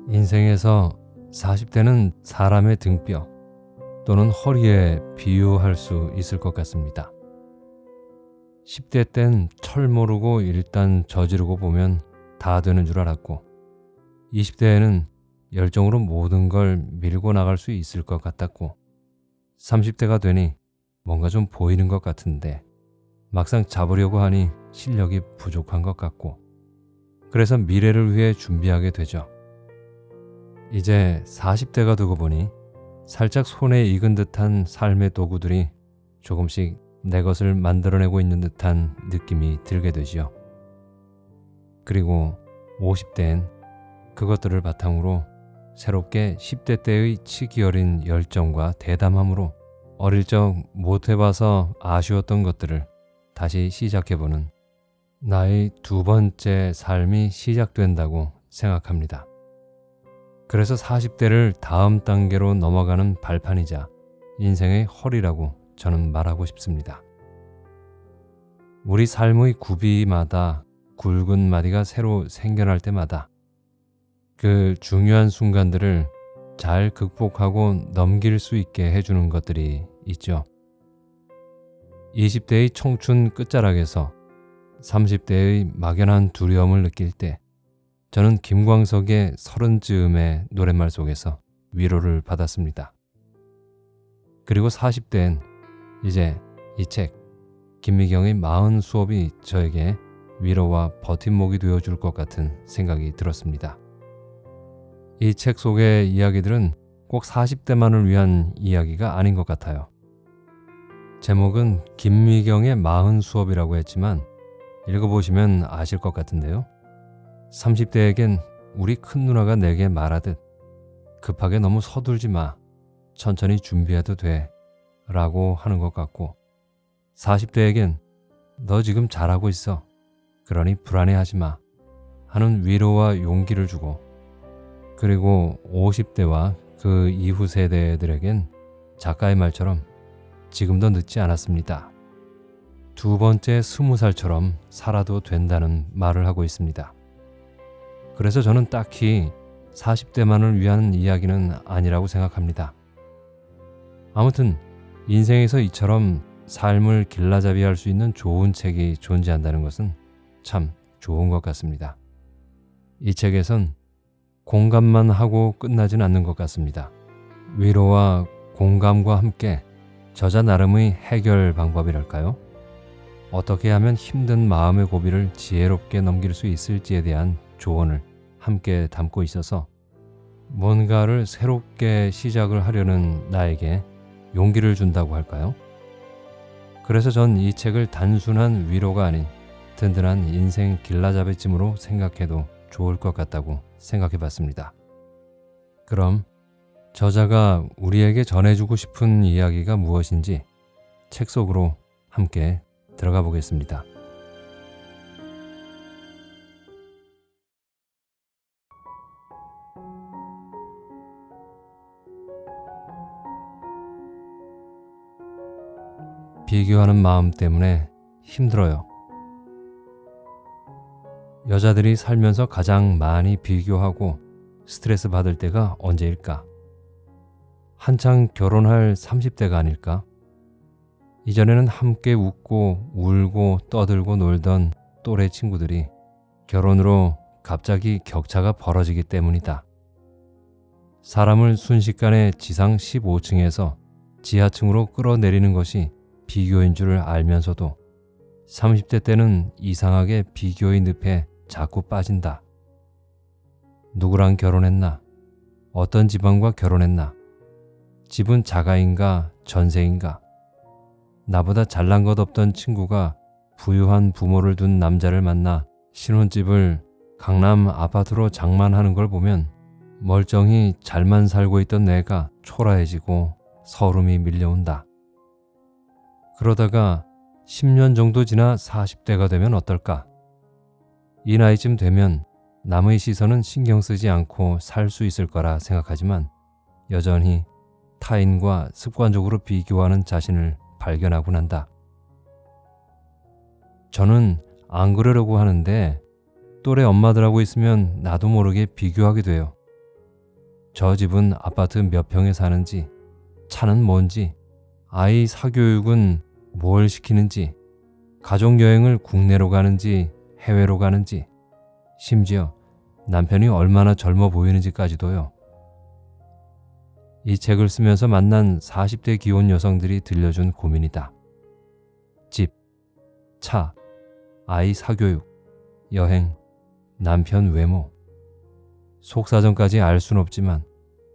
인생에서 40대는 사람의 등뼈 또는 허리에 비유할 수 있을 것 같습니다. 10대 땐 철 모르고 일단 저지르고 보면 다 되는 줄 알았고 20대에는 열정으로 모든 걸 밀고 나갈 수 있을 것 같았고 30대가 되니 뭔가 좀 보이는 것 같은데 막상 잡으려고 하니 실력이 부족한 것 같고 그래서 미래를 위해 준비하게 되죠. 이제 40대가 되고 보니 살짝 손에 익은 듯한 삶의 도구들이 조금씩 내 것을 만들어내고 있는 듯한 느낌이 들게 되지요. 그리고 50대엔 그것들을 바탕으로 새롭게 10대 때의 치기 어린 열정과 대담함으로 어릴 적 못해봐서 아쉬웠던 것들을 다시 시작해보는 나의 두 번째 삶이 시작된다고 생각합니다. 그래서 40대를 다음 단계로 넘어가는 발판이자 인생의 허리라고 저는 말하고 싶습니다. 우리 삶의 구비마다 굵은 마디가 새로 생겨날 때마다 그 중요한 순간들을 잘 극복하고 넘길 수 있게 해주는 것들이 있죠. 20대의 청춘 끝자락에서 30대의 막연한 두려움을 느낄 때 저는 김광석의 30즈음의 노랫말 속에서 위로를 받았습니다. 그리고 40대엔 이제 이 책 김미경의 40 수업이 저에게 위로와 버팀목이 되어줄 것 같은 생각이 들었습니다. 이 책 속의 이야기들은 꼭 40대만을 위한 이야기가 아닌 것 같아요. 제목은 김미경의 40 수업이라고 했지만 읽어보시면 아실 것 같은데요. 30대에겐 우리 큰 누나가 내게 말하듯 급하게 너무 서둘지 마. 천천히 준비해도 돼. 라고 하는 것 같고 40대에겐 너 지금 잘하고 있어. 그러니 불안해하지 마. 하는 위로와 용기를 주고 그리고 50대와 그 이후 세대들에겐 작가의 말처럼 지금도 늦지 않았습니다. 두 번째 20살처럼 살아도 된다는 말을 하고 있습니다. 그래서 저는 딱히 40대만을 위한 이야기는 아니라고 생각합니다. 아무튼 인생에서 이처럼 삶을 길라잡이할 수 있는 좋은 책이 존재한다는 것은 참 좋은 것 같습니다. 이 책에선 공감만 하고 끝나진 않는 것 같습니다. 위로와 공감과 함께 저자 나름의 해결 방법이랄까요? 어떻게 하면 힘든 마음의 고비를 지혜롭게 넘길 수 있을지에 대한 조언을 함께 담고 있어서 뭔가를 새롭게 시작을 하려는 나에게 용기를 준다고 할까요? 그래서 전 이 책을 단순한 위로가 아닌 든든한 인생 길라잡이쯤으로 생각해도 좋을 것 같다고 생각해 봤습니다. 그럼 저자가 우리에게 전해주고 싶은 이야기가 무엇인지 책 속으로 함께 들어가 보겠습니다. 비교하는 마음 때문에 힘들어요. 여자들이 살면서 가장 많이 비교하고 스트레스 받을 때가 언제일까? 한창 결혼할 30대가 아닐까? 이전에는 함께 웃고 울고 떠들고 놀던 또래 친구들이 결혼으로 갑자기 격차가 벌어지기 때문이다. 사람을 순식간에 지상 15층에서 지하층으로 끌어내리는 것이 비교인 줄 알면서도 30대 때는 이상하게 비교의 늪에 자꾸 빠진다. 누구랑 결혼했나? 어떤 집안과 결혼했나? 집은 자가인가 전세인가? 나보다 잘난 것 없던 친구가 부유한 부모를 둔 남자를 만나 신혼집을 강남 아파트로 장만하는 걸 보면 멀쩡히 잘만 살고 있던 내가 초라해지고 서름이 밀려온다. 그러다가 10년 정도 지나 40대가 되면 어떨까? 이 나이쯤 되면 남의 시선은 신경 쓰지 않고 살 수 있을 거라 생각하지만 여전히 타인과 습관적으로 비교하는 자신을 발견하고 난다. 저는 안 그러려고 하는데 또래 엄마들하고 있으면 나도 모르게 비교하게 돼요. 저 집은 아파트 몇 평에 사는지, 차는 뭔지, 아이 사교육은 뭘 시키는지, 가족여행을 국내로 가는지 해외로 가는지, 심지어 남편이 얼마나 젊어 보이는지까지도요. 이 책을 쓰면서 만난 40대 기혼 여성들이 들려준 고민이다. 집, 차, 아이 사교육, 여행, 남편 외모. 속사정까지 알 순 없지만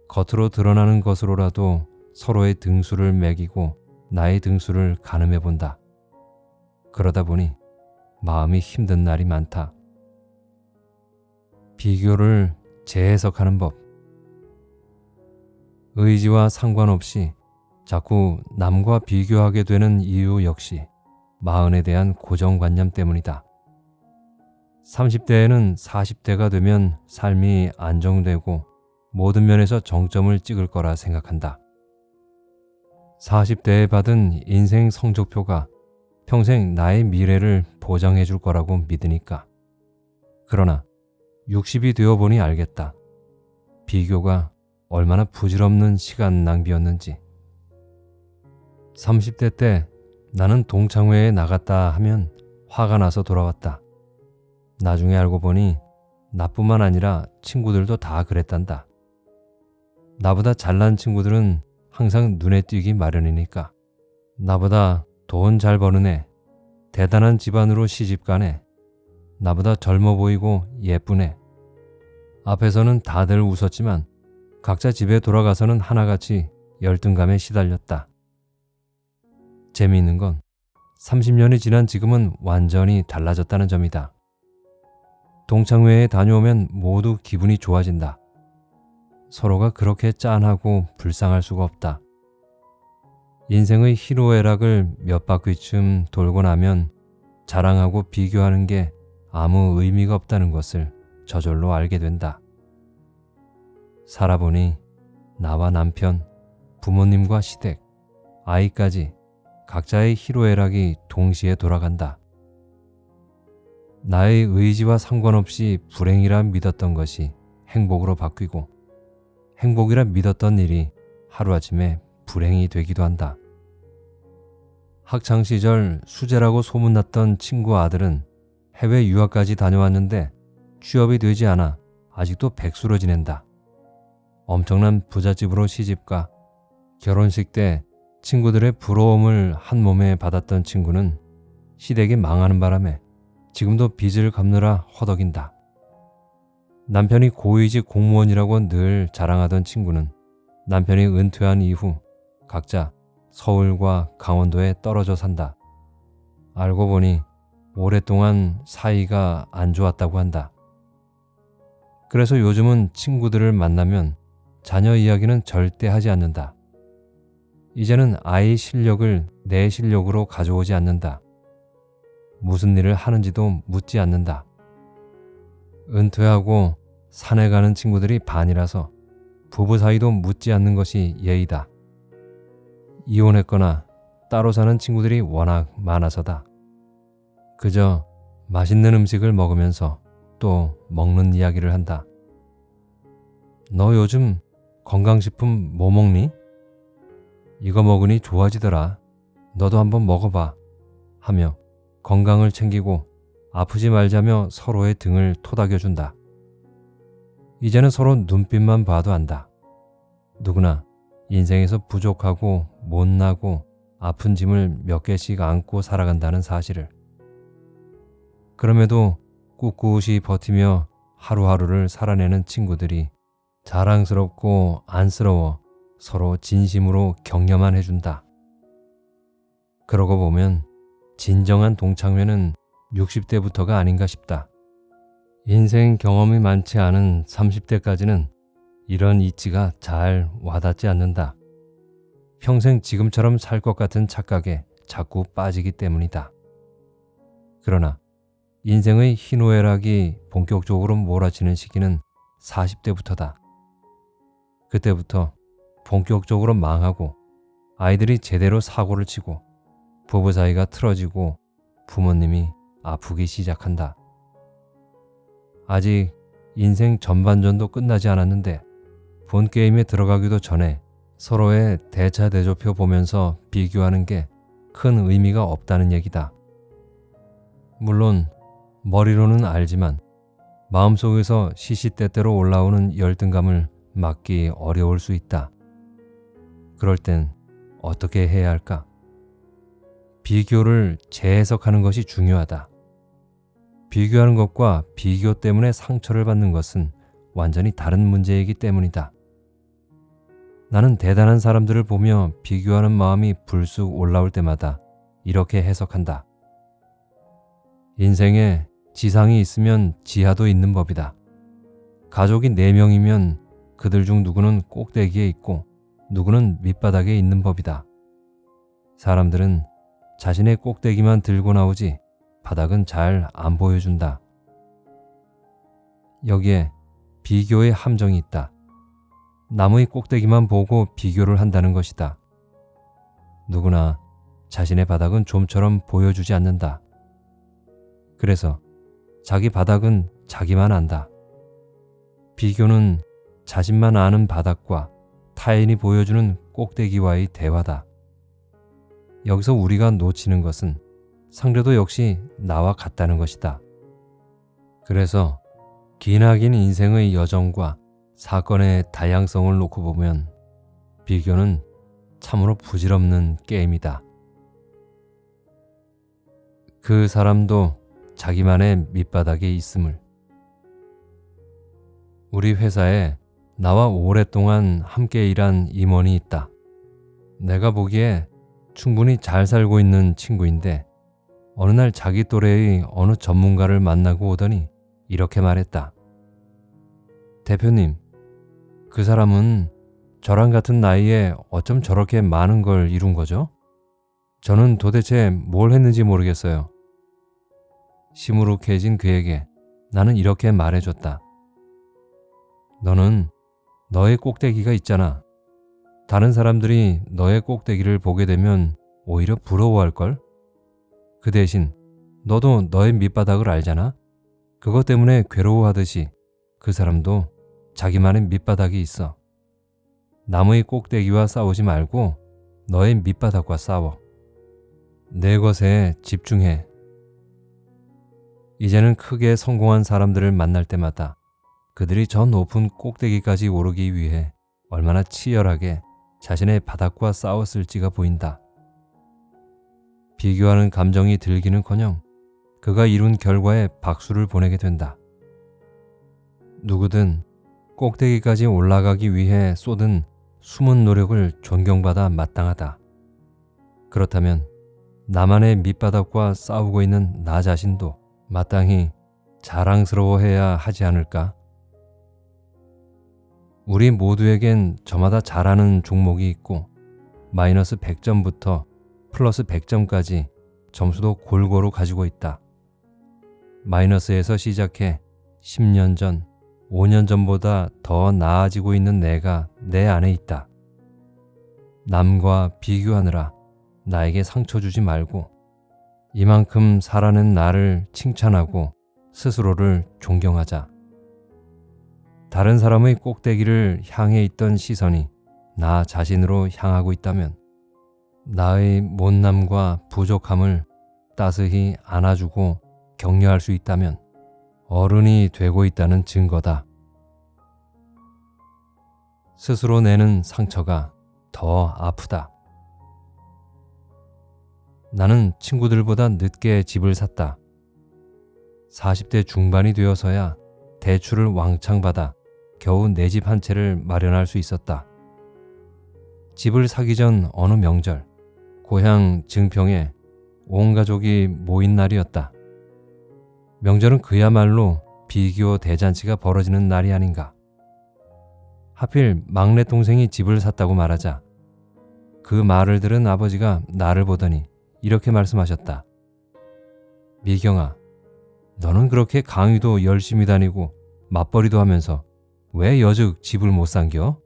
겉으로 드러나는 것으로라도 서로의 등수를 매기고 나의 등수를 가늠해 본다. 그러다 보니 마음이 힘든 날이 많다. 비교를 재해석하는 법. 의지와 상관없이 자꾸 남과 비교하게 되는 이유 역시 마흔에 대한 고정관념 때문이다. 30대에는 40대가 되면 삶이 안정되고 모든 면에서 정점을 찍을 거라 생각한다. 40대에 받은 인생 성적표가 평생 나의 미래를 보장해 줄 거라고 믿으니까. 그러나 60이 되어 보니 알겠다. 비교가 얼마나 부질없는 시간 낭비였는지. 30대 때 나는 동창회에 나갔다 하면 화가 나서 돌아왔다. 나중에 알고 보니 나뿐만 아니라 친구들도 다 그랬단다. 나보다 잘난 친구들은 항상 눈에 띄기 마련이니까. 나보다 돈 잘 버는 애, 대단한 집안으로 시집간 애, 나보다 젊어 보이고 예쁜 애. 앞에서는 다들 웃었지만 각자 집에 돌아가서는 하나같이 열등감에 시달렸다. 재미있는 건 30년이 지난 지금은 완전히 달라졌다는 점이다. 동창회에 다녀오면 모두 기분이 좋아진다. 서로가 그렇게 짠하고 불쌍할 수가 없다. 인생의 희로애락을 몇 바퀴쯤 돌고 나면 자랑하고 비교하는 게 아무 의미가 없다는 것을 저절로 알게 된다. 살아보니 나와 남편, 부모님과 시댁, 아이까지 각자의 희로애락이 동시에 돌아간다. 나의 의지와 상관없이 불행이라 믿었던 것이 행복으로 바뀌고 행복이라 믿었던 일이 하루아침에 불행이 되기도 한다. 학창시절 수재라고 소문났던 친구 아들은 해외 유학까지 다녀왔는데 취업이 되지 않아 아직도 백수로 지낸다. 엄청난 부잣집으로 시집가 결혼식 때 친구들의 부러움을 한 몸에 받았던 친구는 시댁이 망하는 바람에 지금도 빚을 갚느라 허덕인다. 남편이 고위직 공무원이라고 늘 자랑하던 친구는 남편이 은퇴한 이후 각자 서울과 강원도에 떨어져 산다. 알고 보니 오랫동안 사이가 안 좋았다고 한다. 그래서 요즘은 친구들을 만나면 자녀 이야기는 절대 하지 않는다. 이제는 아이 실력을 내 실력으로 가져오지 않는다. 무슨 일을 하는지도 묻지 않는다. 은퇴하고 산에 가는 친구들이 반이라서 부부 사이도 묻지 않는 것이 예의다. 이혼했거나 따로 사는 친구들이 워낙 많아서다. 그저 맛있는 음식을 먹으면서 또 먹는 이야기를 한다. 너 요즘 건강식품 뭐 먹니? 이거 먹으니 좋아지더라. 너도 한번 먹어봐. 하며 건강을 챙기고 아프지 말자며 서로의 등을 토닥여준다. 이제는 서로 눈빛만 봐도 안다. 누구나 인생에서 부족하고 못나고 아픈 짐을 몇 개씩 안고 살아간다는 사실을. 그럼에도 꿋꿋이 버티며 하루하루를 살아내는 친구들이 자랑스럽고 안쓰러워 서로 진심으로 격려만 해준다. 그러고 보면 진정한 동창회는 60대부터가 아닌가 싶다. 인생 경험이 많지 않은 30대까지는 이런 이치가 잘 와닿지 않는다. 평생 지금처럼 살 것 같은 착각에 자꾸 빠지기 때문이다. 그러나 인생의 희노애락이 본격적으로 몰아치는 시기는 40대부터다. 그때부터 본격적으로 망하고 아이들이 제대로 사고를 치고 부부 사이가 틀어지고 부모님이 아프기 시작한다. 아직 인생 전반전도 끝나지 않았는데 본 게임에 들어가기도 전에 서로의 대차대조표 보면서 비교하는 게 큰 의미가 없다는 얘기다. 물론 머리로는 알지만 마음속에서 시시때때로 올라오는 열등감을 막기 어려울 수 있다. 그럴 땐 어떻게 해야 할까? 비교를 재해석하는 것이 중요하다. 비교하는 것과 비교 때문에 상처를 받는 것은 완전히 다른 문제이기 때문이다. 나는 대단한 사람들을 보며 비교하는 마음이 불쑥 올라올 때마다 이렇게 해석한다. 인생에 지상이 있으면 지하도 있는 법이다. 가족이 4명이면 그들 중 누구는 꼭대기에 있고 누구는 밑바닥에 있는 법이다. 사람들은 자신의 꼭대기만 들고 나오지 바닥은 잘 안 보여준다. 여기에 비교의 함정이 있다. 나무의 꼭대기만 보고 비교를 한다는 것이다. 누구나 자신의 바닥은 좀처럼 보여주지 않는다. 그래서 자기 바닥은 자기만 안다. 비교는 자신만 아는 바닥과 타인이 보여주는 꼭대기와의 대화다. 여기서 우리가 놓치는 것은 상대도 역시 나와 같다는 것이다. 그래서 기나긴 인생의 여정과 사건의 다양성을 놓고 보면 비교는 참으로 부질없는 게임이다. 그 사람도 자기만의 밑바닥에 있음을. 우리 회사에 나와 오랫동안 함께 일한 임원이 있다. 내가 보기에 충분히 잘 살고 있는 친구인데 어느 날 자기 또래의 어느 전문가를 만나고 오더니 이렇게 말했다. 대표님, 그 사람은 저랑 같은 나이에 어쩜 저렇게 많은 걸 이룬 거죠? 저는 도대체 뭘 했는지 모르겠어요. 시무룩해진 그에게 나는 이렇게 말해줬다. 너는 너의 꼭대기가 있잖아. 다른 사람들이 너의 꼭대기를 보게 되면 오히려 부러워할걸? 그 대신 너도 너의 밑바닥을 알잖아? 그것 때문에 괴로워하듯이 그 사람도 자기만의 밑바닥이 있어. 남의 꼭대기와 싸우지 말고 너의 밑바닥과 싸워. 내 것에 집중해. 이제는 크게 성공한 사람들을 만날 때마다 그들이 저 높은 꼭대기까지 오르기 위해 얼마나 치열하게 자신의 바닥과 싸웠을지가 보인다. 비교하는 감정이 들기는커녕 그가 이룬 결과에 박수를 보내게 된다. 누구든 꼭대기까지 올라가기 위해 쏟은 숨은 노력을 존경받아 마땅하다. 그렇다면 나만의 밑바닥과 싸우고 있는 나 자신도 마땅히 자랑스러워해야 하지 않을까? 우리 모두에겐 저마다 잘하는 종목이 있고 마이너스 100점부터 플러스 100점까지 점수도 골고루 가지고 있다. 마이너스에서 시작해 10년 전, 5년 전보다 더 나아지고 있는 내가 내 안에 있다. 남과 비교하느라 나에게 상처 주지 말고 이만큼 살아낸 나를 칭찬하고 스스로를 존경하자. 다른 사람의 꼭대기를 향해 있던 시선이 나 자신으로 향하고 있다면 나의 못남과 부족함을 따스히 안아주고 격려할 수 있다면 어른이 되고 있다는 증거다. 스스로 내는 상처가 더 아프다. 나는 친구들보다 늦게 집을 샀다. 40대 중반이 되어서야 대출을 왕창 받아 겨우 내 집 한 채를 마련할 수 있었다. 집을 사기 전 어느 명절, 고향 증평에 온 가족이 모인 날이었다. 명절은 그야말로 비교 대잔치가 벌어지는 날이 아닌가. 하필 막내 동생이 집을 샀다고 말하자 그 말을 들은 아버지가 나를 보더니 이렇게 말씀하셨다. 미경아, 너는 그렇게 강의도 열심히 다니고 맞벌이도 하면서 왜 여즉 집을 못 산겨?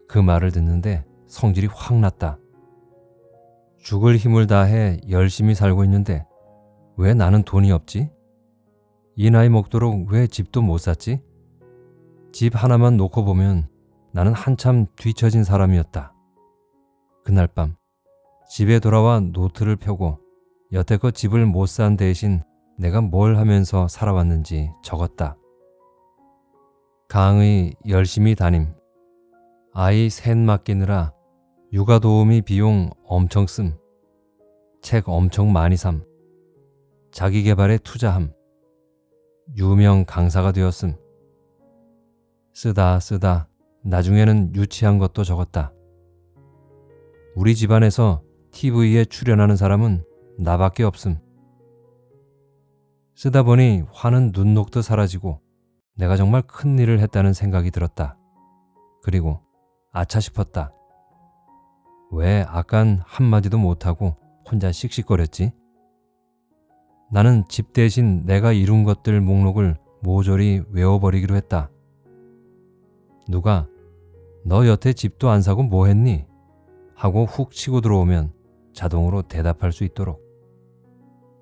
그 말을 듣는데 성질이 확 났다. 죽을 힘을 다해 열심히 살고 있는데 왜 나는 돈이 없지? 이 나이 먹도록 왜 집도 못 샀지? 집 하나만 놓고 보면 나는 한참 뒤처진 사람이었다. 그날 밤 집에 돌아와 노트를 펴고 여태껏 집을 못 산 대신 내가 뭘 하면서 살아왔는지 적었다. 강의 열심히 다님. 아이 셋 맡기느라 육아 도우미 비용 엄청 씀. 책 엄청 많이 삼. 자기 개발에 투자함. 유명 강사가 되었음. 쓰다 나중에는 유치한 것도 적었다. 우리 집안에서 TV에 출연하는 사람은 나밖에 없음. 쓰다 보니 화는 눈 녹듯 사라지고 내가 정말 큰 일을 했다는 생각이 들었다. 그리고 아차 싶었다. 왜 아깐 한마디도 못하고 혼자 씩씩거렸지? 나는 집 대신 내가 이룬 것들 목록을 모조리 외워버리기로 했다. 누가 너 여태 집도 안 사고 뭐 했니? 하고 훅 치고 들어오면 자동으로 대답할 수 있도록.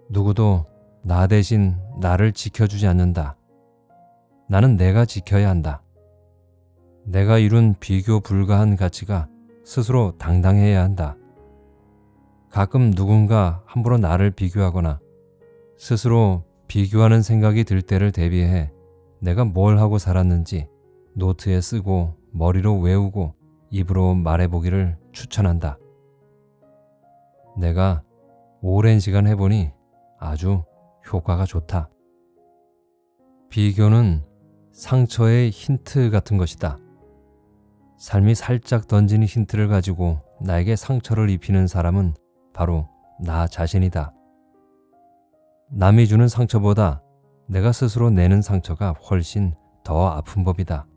누구도 나 대신 나를 지켜주지 않는다. 나는 내가 지켜야 한다. 내가 이룬 비교 불가한 가치가 스스로 당당해야 한다. 가끔 누군가 함부로 나를 비교하거나 스스로 비교하는 생각이 들 때를 대비해 내가 뭘 하고 살았는지 노트에 쓰고 머리로 외우고 입으로 말해보기를 추천한다. 내가 오랜 시간 해보니 아주 효과가 좋다. 비교는 상처의 힌트 같은 것이다. 삶이 살짝 던지는 힌트를 가지고 나에게 상처를 입히는 사람은 바로 나 자신이다. 남이 주는 상처보다 내가 스스로 내는 상처가 훨씬 더 아픈 법이다.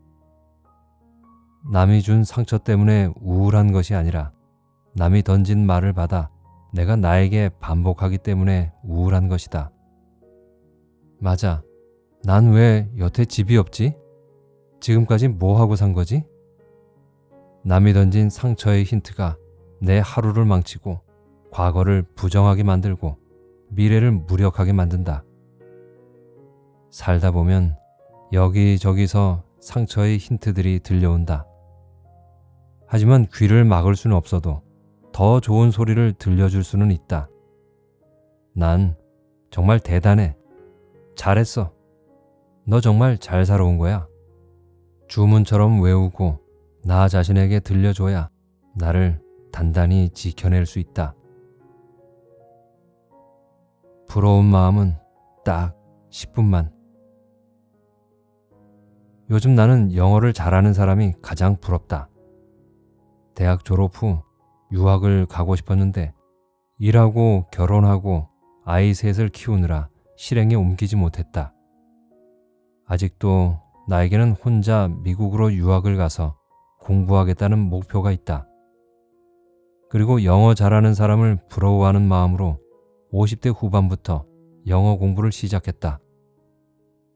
남이 준 상처 때문에 우울한 것이 아니라 남이 던진 말을 받아 내가 나에게 반복하기 때문에 우울한 것이다. 맞아. 난 왜 여태 집이 없지? 지금까지 뭐 하고 산 거지? 남이 던진 상처의 힌트가 내 하루를 망치고 과거를 부정하게 만들고 미래를 무력하게 만든다. 살다 보면 여기저기서 상처의 힌트들이 들려온다. 하지만 귀를 막을 수는 없어도 더 좋은 소리를 들려줄 수는 있다. 난 정말 대단해. 잘했어. 너 정말 잘 살아온 거야. 주문처럼 외우고 나 자신에게 들려줘야 나를 단단히 지켜낼 수 있다. 부러운 마음은 딱 10분만. 요즘 나는 영어를 잘하는 사람이 가장 부럽다. 대학 졸업 후 유학을 가고 싶었는데 일하고 결혼하고 아이 셋을 키우느라 실행에 옮기지 못했다. 아직도 나에게는 혼자 미국으로 유학을 가서 공부하겠다는 목표가 있다. 그리고 영어 잘하는 사람을 부러워하는 마음으로 50대 후반부터 영어 공부를 시작했다.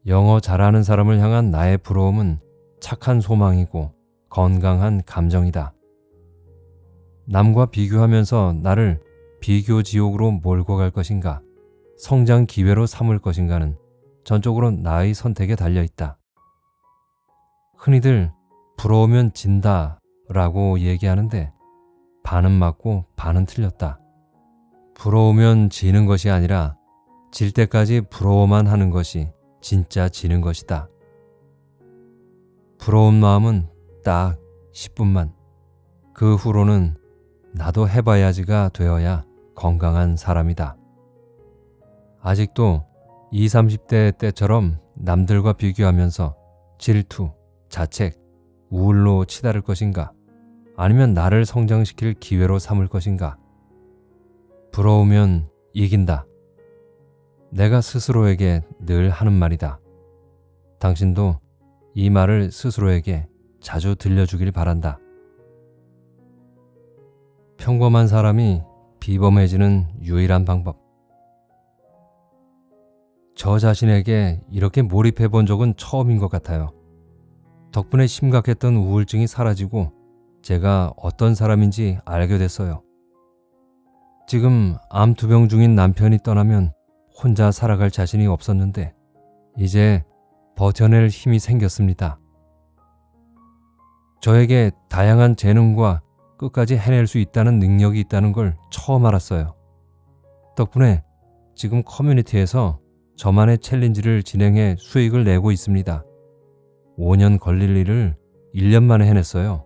영어 잘하는 사람을 향한 나의 부러움은 착한 소망이고 건강한 감정이다. 남과 비교하면서 나를 비교 지옥으로 몰고 갈 것인가, 성장 기회로 삼을 것인가는 전적으로 나의 선택에 달려있다. 흔히들 부러우면 진다 라고 얘기하는데 반은 맞고 반은 틀렸다. 부러우면 지는 것이 아니라 질 때까지 부러워만 하는 것이 진짜 지는 것이다. 부러운 마음은 딱 10분만. 그 후로는 나도 해봐야지가 되어야 건강한 사람이다. 아직도 20, 30대 때처럼 남들과 비교하면서 질투, 자책, 우울로 치달을 것인가? 아니면 나를 성장시킬 기회로 삼을 것인가? 부러우면 이긴다. 내가 스스로에게 늘 하는 말이다. 당신도 이 말을 스스로에게 자주 들려주길 바란다. 평범한 사람이 비범해지는 유일한 방법. 저 자신에게 이렇게 몰입해 본 적은 처음인 것 같아요. 덕분에 심각했던 우울증이 사라지고 제가 어떤 사람인지 알게 됐어요. 지금 암투병 중인 남편이 떠나면 혼자 살아갈 자신이 없었는데 이제 버텨낼 힘이 생겼습니다. 저에게 다양한 재능과 끝까지 해낼 수 있다는 능력이 있다는 걸 처음 알았어요. 덕분에 지금 커뮤니티에서 저만의 챌린지를 진행해 수익을 내고 있습니다. 5년 걸릴 일을 1년 만에 해냈어요.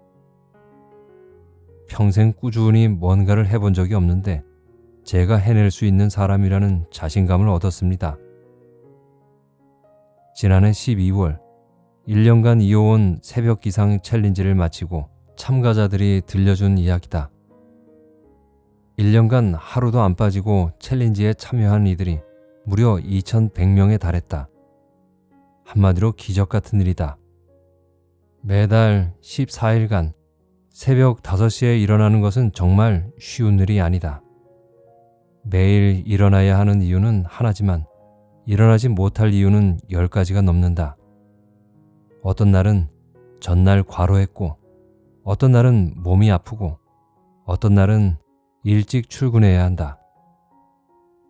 평생 꾸준히 뭔가를 해본 적이 없는데 제가 해낼 수 있는 사람이라는 자신감을 얻었습니다. 지난해 12월 1년간 이어온 새벽 기상 챌린지를 마치고 참가자들이 들려준 이야기다. 1년간 하루도 안 빠지고 챌린지에 참여한 이들이 무려 2,100명에 달했다. 한마디로 기적 같은 일이다. 매달 14일간 새벽 5시에 일어나는 것은 정말 쉬운 일이 아니다. 매일 일어나야 하는 이유는 하나지만 일어나지 못할 이유는 10가지가 넘는다. 어떤 날은 전날 과로했고, 어떤 날은 몸이 아프고, 어떤 날은 일찍 출근해야 한다.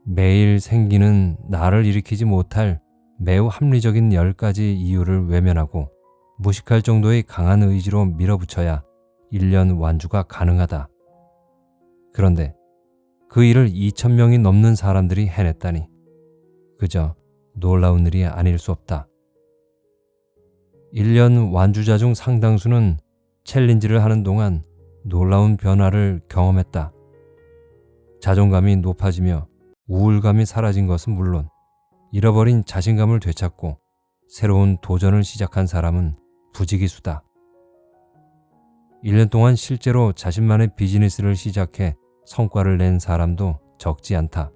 매일 생기는 나를 일으키지 못할 매우 합리적인 10가지 이유를 외면하고 무식할 정도의 강한 의지로 밀어붙여야 1년 완주가 가능하다. 그런데 그 일을 2,000명이 넘는 사람들이 해냈다니 그저 놀라운 일이 아닐 수 없다. 1년 완주자 중 상당수는 챌린지를 하는 동안 놀라운 변화를 경험했다. 자존감이 높아지며 우울감이 사라진 것은 물론 잃어버린 자신감을 되찾고 새로운 도전을 시작한 사람은 부지기수다. 1년 동안 실제로 자신만의 비즈니스를 시작해 성과를 낸 사람도 적지 않다.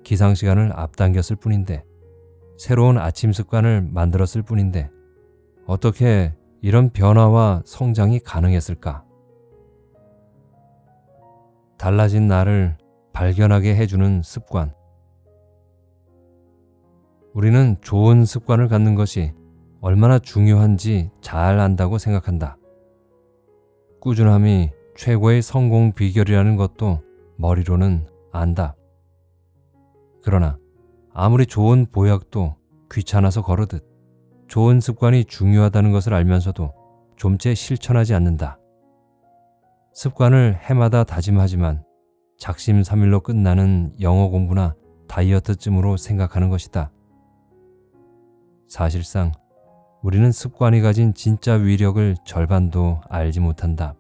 기상 시간을 앞당겼을 뿐인데, 새로운 아침 습관을 만들었을 뿐인데 어떻게 이런 변화와 성장이 가능했을까? 달라진 나를 발견하게 해주는 습관. 우리는 좋은 습관을 갖는 것이 얼마나 중요한지 잘 안다고 생각한다. 꾸준함이 최고의 성공 비결이라는 것도 머리로는 안다. 그러나 아무리 좋은 보약도 귀찮아서 거르듯 좋은 습관이 중요하다는 것을 알면서도 좀째 실천하지 않는다. 습관을 해마다 다짐하지만 작심삼일로 끝나는 영어 공부나 다이어트쯤으로 생각하는 것이다. 사실상 우리는 습관이 가진 진짜 위력을 절반도 알지 못한다.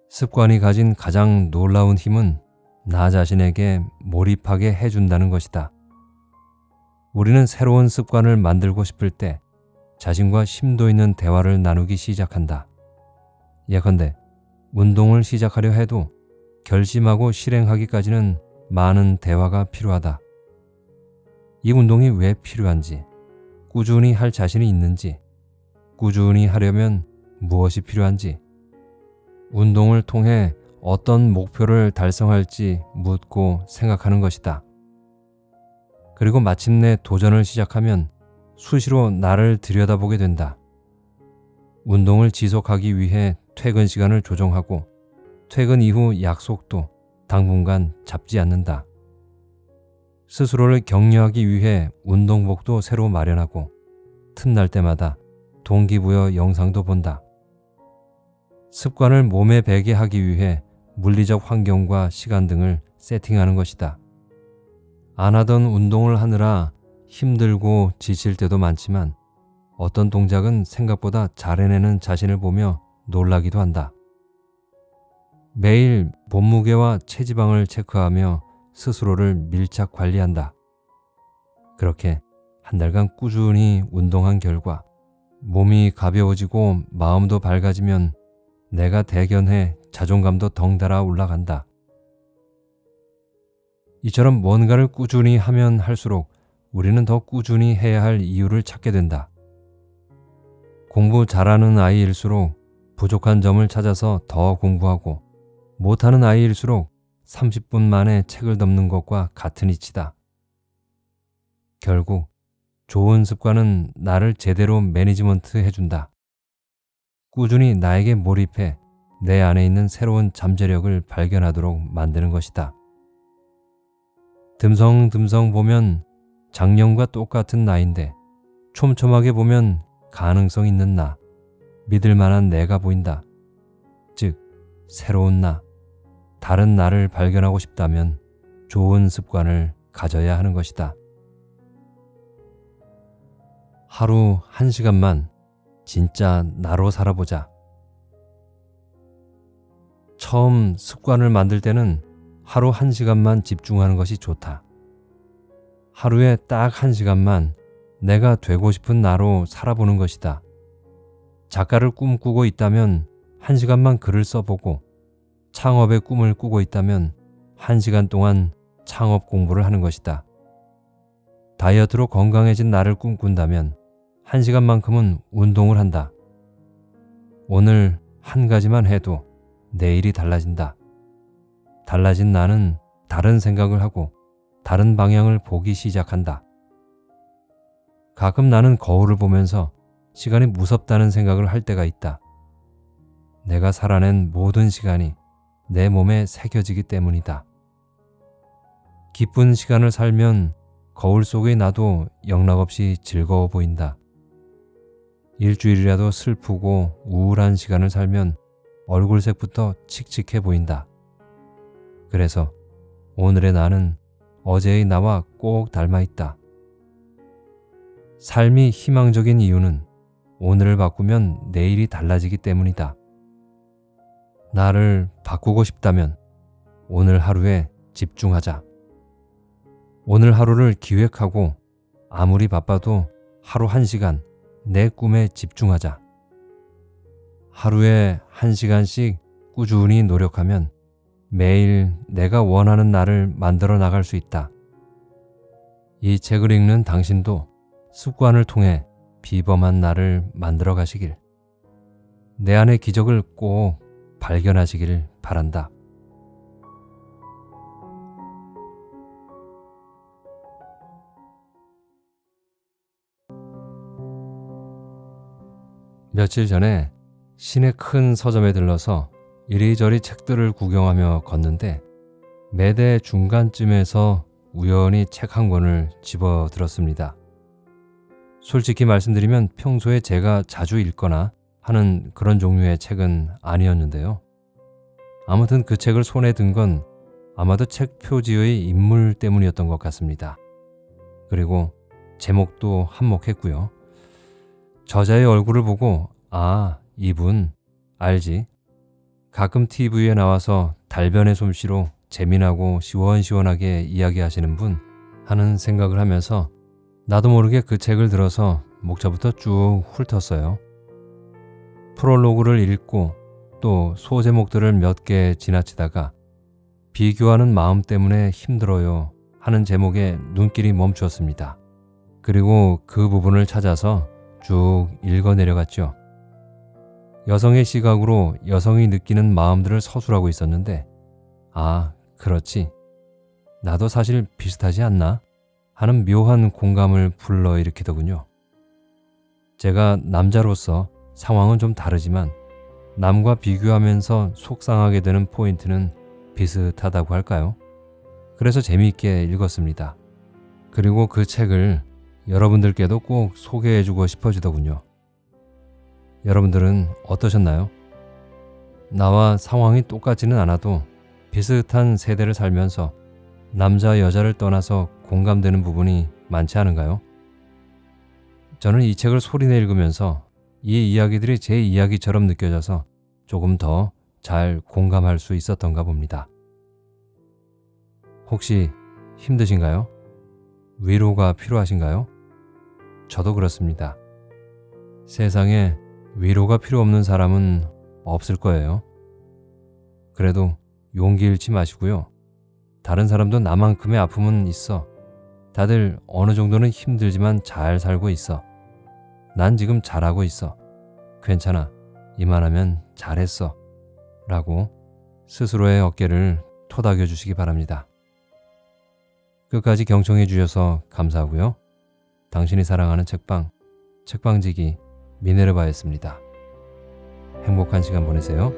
습관이 가진 가장 놀라운 힘은 나 자신에게 몰입하게 해준다는 것이다. 우리는 새로운 습관을 만들고 싶을 때 자신과 심도 있는 대화를 나누기 시작한다. 예컨대 운동을 시작하려 해도 결심하고 실행하기까지는 많은 대화가 필요하다. 이 운동이 왜 필요한지, 꾸준히 할 자신이 있는지, 꾸준히 하려면 무엇이 필요한지, 운동을 통해 어떤 목표를 달성할지 묻고 생각하는 것이다. 그리고 마침내 도전을 시작하면 수시로 나를 들여다보게 된다. 운동을 지속하기 위해 퇴근 시간을 조정하고 퇴근 이후 약속도 당분간 잡지 않는다. 스스로를 격려하기 위해 운동복도 새로 마련하고 틈날 때마다 동기부여 영상도 본다. 습관을 몸에 배게 하기 위해 물리적 환경과 시간 등을 세팅하는 것이다. 안 하던 운동을 하느라 힘들고 지칠 때도 많지만 어떤 동작은 생각보다 잘 해내는 자신을 보며 놀라기도 한다. 매일 몸무게와 체지방을 체크하며 스스로를 밀착 관리한다. 그렇게 한 달간 꾸준히 운동한 결과 몸이 가벼워지고 마음도 밝아지면 내가 대견해 자존감도 덩달아 올라간다. 이처럼 뭔가를 꾸준히 하면 할수록 우리는 더 꾸준히 해야 할 이유를 찾게 된다. 공부 잘하는 아이일수록 부족한 점을 찾아서 더 공부하고 못하는 아이일수록 30분 만에 책을 덮는 것과 같은 이치다. 결국 좋은 습관은 나를 제대로 매니지먼트 해준다. 꾸준히 나에게 몰입해 내 안에 있는 새로운 잠재력을 발견하도록 만드는 것이다. 듬성듬성 보면 작년과 똑같은 나인데 촘촘하게 보면 가능성 있는 나, 믿을 만한 내가 보인다. 즉, 새로운 나, 다른 나를 발견하고 싶다면 좋은 습관을 가져야 하는 것이다. 하루 1시간만 진짜 나로 살아보자. 처음 습관을 만들 때는 하루 1시간만 집중하는 것이 좋다. 하루에 딱 1시간만 내가 되고 싶은 나로 살아보는 것이다. 작가를 꿈꾸고 있다면 1시간만 글을 써보고, 창업의 꿈을 꾸고 있다면 1시간 동안 창업 공부를 하는 것이다. 다이어트로 건강해진 나를 꿈꾼다면 1시간만큼은 운동을 한다. 오늘 한 가지만 해도 내일이 달라진다. 달라진 나는 다른 생각을 하고 다른 방향을 보기 시작한다. 가끔 나는 거울을 보면서 시간이 무섭다는 생각을 할 때가 있다. 내가 살아낸 모든 시간이 내 몸에 새겨지기 때문이다. 기쁜 시간을 살면 거울 속의 나도 영락없이 즐거워 보인다. 일주일이라도 슬프고 우울한 시간을 살면 얼굴색부터 칙칙해 보인다. 그래서 오늘의 나는 어제의 나와 꼭 닮아 있다. 삶이 희망적인 이유는 오늘을 바꾸면 내일이 달라지기 때문이다. 나를 바꾸고 싶다면 오늘 하루에 집중하자. 오늘 하루를 기획하고 아무리 바빠도 하루 1시간 내 꿈에 집중하자. 하루에 1시간씩 꾸준히 노력하면 매일 내가 원하는 나를 만들어 나갈 수 있다. 이 책을 읽는 당신도 습관을 통해 비범한 나를 만들어 가시길, 내 안의 기적을 꼭 발견하시길 바란다. 며칠 전에 시내 큰 서점에 들러서 이리저리 책들을 구경하며 걷는데 매대 중간쯤에서 우연히 책 한 권을 집어들었습니다. 솔직히 말씀드리면 평소에 제가 자주 읽거나 하는 그런 종류의 책은 아니었는데요. 아무튼 그 책을 손에 든 건 아마도 책 표지의 인물 때문이었던 것 같습니다. 그리고 제목도 한몫했고요. 저자의 얼굴을 보고 아, 이분 알지? 가끔 TV에 나와서 달변의 솜씨로 재미나고 시원시원하게 이야기하시는 분 하는 생각을 하면서 나도 모르게 그 책을 들어서 목차부터 쭉 훑었어요. 프롤로그를 읽고 또 소제목들을 몇 개 지나치다가 비교하는 마음 때문에 힘들어요 하는 제목에 눈길이 멈추었습니다. 그리고 그 부분을 찾아서 쭉 읽어 내려갔죠. 여성의 시각으로 여성이 느끼는 마음들을 서술하고 있었는데 아, 그렇지. 나도 사실 비슷하지 않나? 하는 묘한 공감을 불러일으키더군요. 제가 남자로서 상황은 좀 다르지만 남과 비교하면서 속상하게 되는 포인트는 비슷하다고 할까요? 그래서 재미있게 읽었습니다. 그리고 그 책을 여러분들께도 꼭 소개해주고 싶어지더군요. 여러분들은 어떠셨나요? 나와 상황이 똑같지는 않아도 비슷한 세대를 살면서 남자 여자를 떠나서 공감되는 부분이 많지 않은가요? 저는 이 책을 소리내 읽으면서 이 이야기들이 제 이야기처럼 느껴져서 조금 더 잘 공감할 수 있었던가 봅니다. 혹시 힘드신가요? 위로가 필요하신가요? 저도 그렇습니다. 세상에 위로가 필요 없는 사람은 없을 거예요. 그래도 용기 잃지 마시고요. 다른 사람도 나만큼의 아픔은 있어. 다들 어느 정도는 힘들지만 잘 살고 있어. 난 지금 잘하고 있어. 괜찮아. 이만하면 잘했어. 라고 스스로의 어깨를 토닥여 주시기 바랍니다. 끝까지 경청해 주셔서 감사하고요. 당신이 사랑하는 책방, 책방지기 미네르바였습니다. 행복한 시간 보내세요.